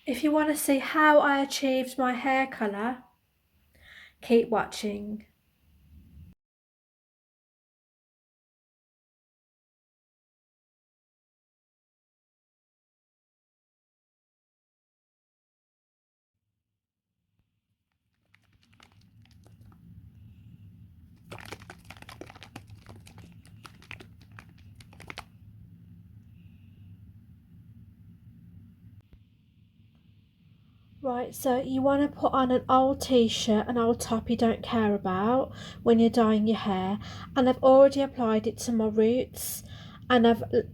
If you want to see how I achieved my hair colour, keep watching. Right, so you want to put on an old t-shirt, an old top you don't care about when you're dyeing your hair. And I've already applied it to my roots, and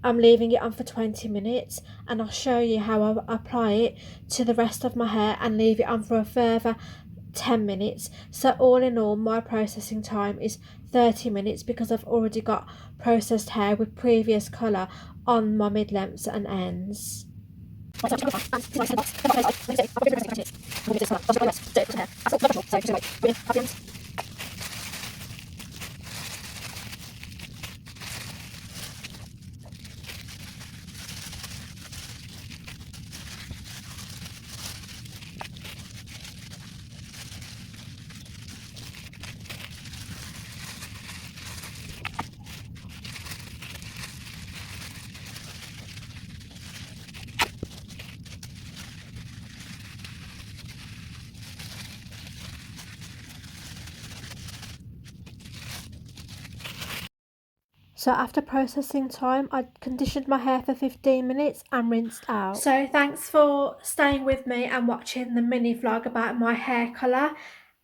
I'm leaving it on for 20 minutes, and I'll show you how I apply it to the rest of my hair and leave it on for a further 10 minutes. So all in all, my processing time is 30 minutes because I've already got processed hair with previous colour on my mid-lengths and ends. So after processing time, I conditioned my hair for 15 minutes and rinsed out. So thanks for staying with me and watching the mini vlog about my hair colour.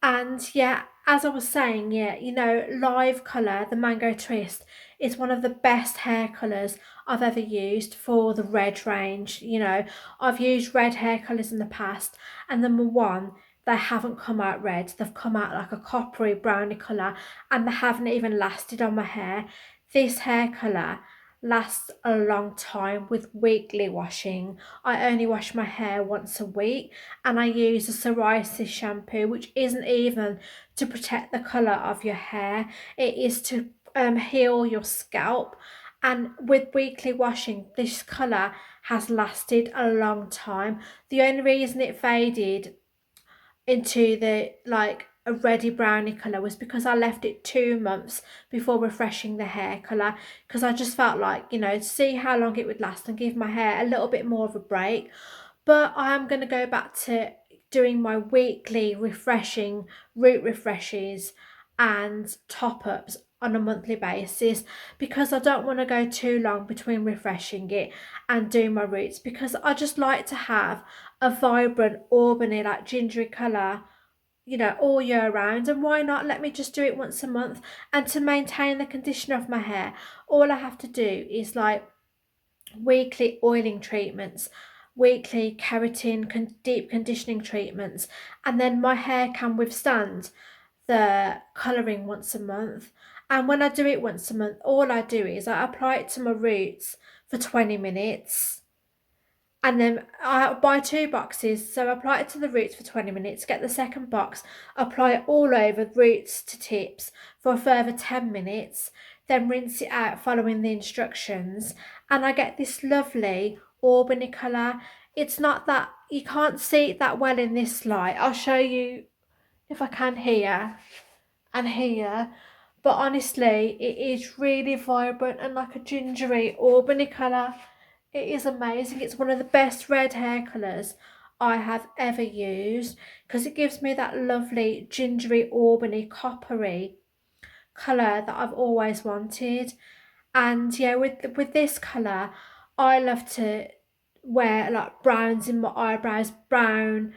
And yeah, as I was saying, yeah, you know, live colour, the Mango Twist, is one of the best hair colours I've ever used for the red range. You know, I've used red hair colours in the past, and number one, they haven't come out red. They've come out like a coppery browny colour, and they haven't even lasted on my hair. This hair colour lasts a long time with weekly washing. I only wash my hair once a week, and I use a psoriasis shampoo, which isn't even to protect the colour of your hair. It is to heal your scalp. And with weekly washing, this colour has lasted a long time. The only reason it faded into the like a reddy browny colour was because I left it 2 months before refreshing the hair colour, because I just felt like, you know, to see how long it would last and give my hair a little bit more of a break. But I am going to go back to doing my weekly refreshing root refreshes and top ups on a monthly basis, because I don't want to go too long between refreshing it and doing my roots, because I just like to have a vibrant auburny like gingery colour, you know, all year round. And why not let me just do it once a month? And to maintain the condition of my hair, all I have to do is like weekly oiling treatments, weekly keratin deep conditioning treatments, and then my hair can withstand the colouring once a month. And when I do it once a month, all I do is I apply it to my roots for 20 minutes, and then I buy 2 boxes. So I apply it to the roots for 20 minutes, get the second box, apply it all over roots to tips for a further 10 minutes, then rinse it out following the instructions, and I get this lovely auburny colour. It's not that, you can't see it that well in this light. I'll show you if I can here and here, but honestly it is really vibrant and like a gingery auburny colour. It is amazing. It's one of the best red hair colours I have ever used, because it gives me that lovely gingery auburny coppery colour that I've always wanted. And yeah, with this colour, I love to wear like browns in my eyebrows, brown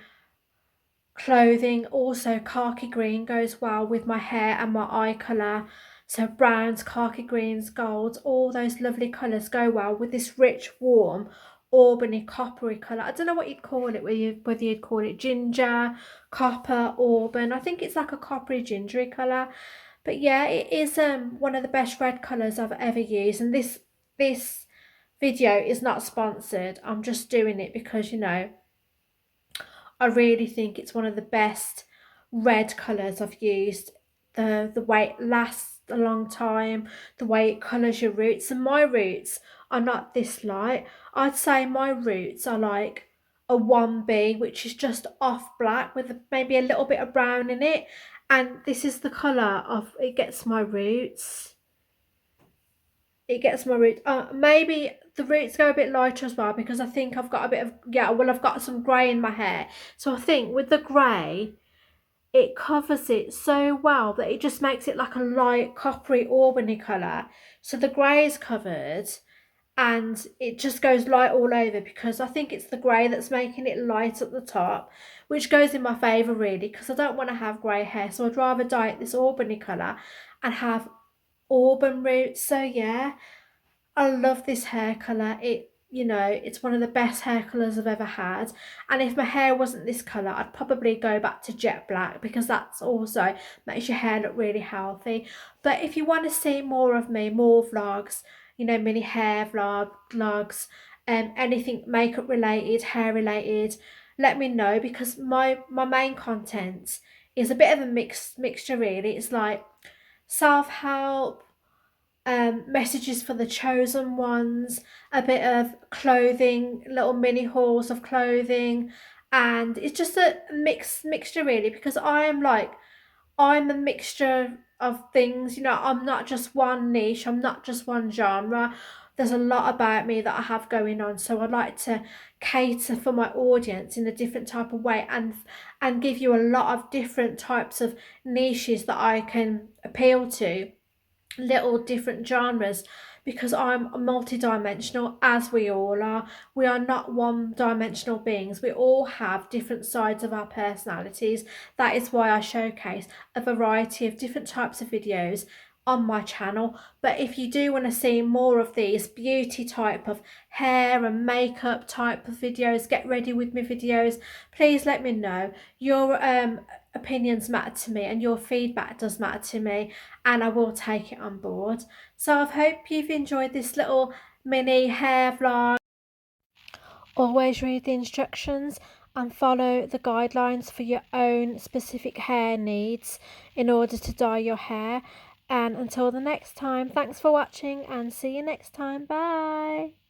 clothing. Also khaki green goes well with my hair and my eye colour. So browns, khaki greens, golds, all those lovely colours go well with this rich, warm, auburny, coppery colour. I don't know what you'd call it, whether you'd call it ginger, copper, auburn. I think it's like a coppery, gingery colour. But yeah, it is one of the best red colours I've ever used. And this video is not sponsored. I'm just doing it because, you know, I really think it's one of the best red colours I've used. The way it lasts a long time, the way it colours your roots. And my roots are not this light. I'd say my roots are like a 1B, which is just off black with maybe a little bit of brown in it. And this is the colour of it gets my roots. It gets my roots. Maybe the roots go a bit lighter as well because I think I've got a bit of, yeah, well, I've got some grey in my hair. So I think with the grey, it covers it so well that it just makes it like a light coppery auburny colour. So the grey is covered and it just goes light all over because I think it's the grey that's making it light at the top, which goes in my favour really because I don't want to have grey hair. So I'd rather dye it this auburny colour and have auburn roots. So yeah, I love this hair colour. It's one of the best hair colours I've ever had. And if my hair wasn't this colour, I'd probably go back to jet black because that's also makes your hair look really healthy. But if you want to see more of me, more vlogs, mini hair vlogs, anything makeup related, hair related, let me know because my main content is a bit of a mixture really. It's like self-help, messages for the chosen ones, a bit of clothing, little mini hauls of clothing, and it's just a mixture really because I'm a mixture of things, I'm not just one niche, I'm not just one genre. There's a lot about me that I have going on, so I'd like to cater for my audience in a different type of way and give you a lot of different types of niches that I can appeal to, little different genres, because I'm multi-dimensional as we all are. We are not one-dimensional beings. We all have different sides of our personalities. That is why I showcase a variety of different types of videos on my channel. But if you do want to see more of these beauty type of hair and makeup type of videos, get ready with me videos, please let me know. Your opinions matter to me and your feedback does matter to me, and I will take it on board. So I hope you've enjoyed this little mini hair vlog. Always read the instructions and follow the guidelines for your own specific hair needs in order to dye your hair. And until the next time, thanks for watching and see you next time. Bye.